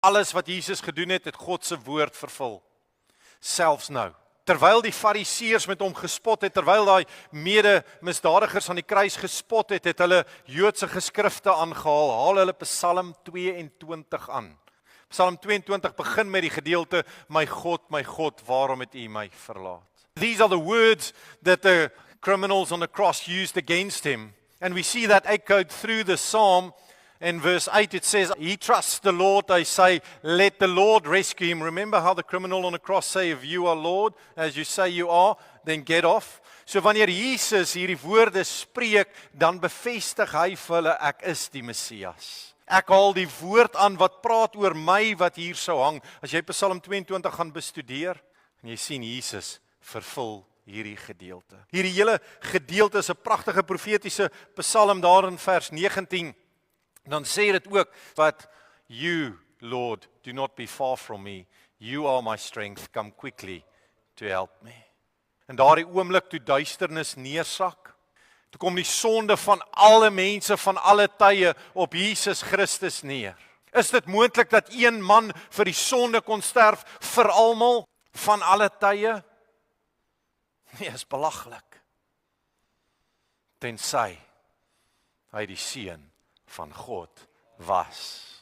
Alles wat Jesus gedoen het, het God se woord vervul. Selfs nou. Terwyl die fariseërs met hom gespot het, terwyl daai mede-misdadigers aan die kruis gespot het, het hulle Joodse geskrifte aangehaal. Haal hulle Psalm 22 aan. Psalm 22 begin met die gedeelte, my God, waarom het U my verlaat? These are the words that the criminals on the cross used against him. And we see that echoed through the psalm. In verse 8 it says, he trusts the Lord, they say, let the Lord rescue him. Remember how the criminal on the cross say, if you are Lord, as you say you are, then get off. So wanneer Jesus hierdie woorde spreek, dan bevestig hy vir hulle, ek is die Messias. Ek haal die woord aan wat praat oor my wat hier sou hang. As jy Psalm 22 gaan bestudeer, en jy sien Jesus vervul hierdie gedeelte. Hierdie hele gedeelte is 'n pragtige profetiese psalm daar in vers 19. Dan sê dit ook, but you, Lord, do not be far from me. You are my strength, come quickly to help me. En daardie oomblik toe duisternis neersak, toe kom die sonde van alle mense van alle tye op Jesus Christus neer. Is dit moontlik dat een man vir die sonde kon sterf vir almal van alle tye? Nee, is belaglik. Tensy hy die seun van God was.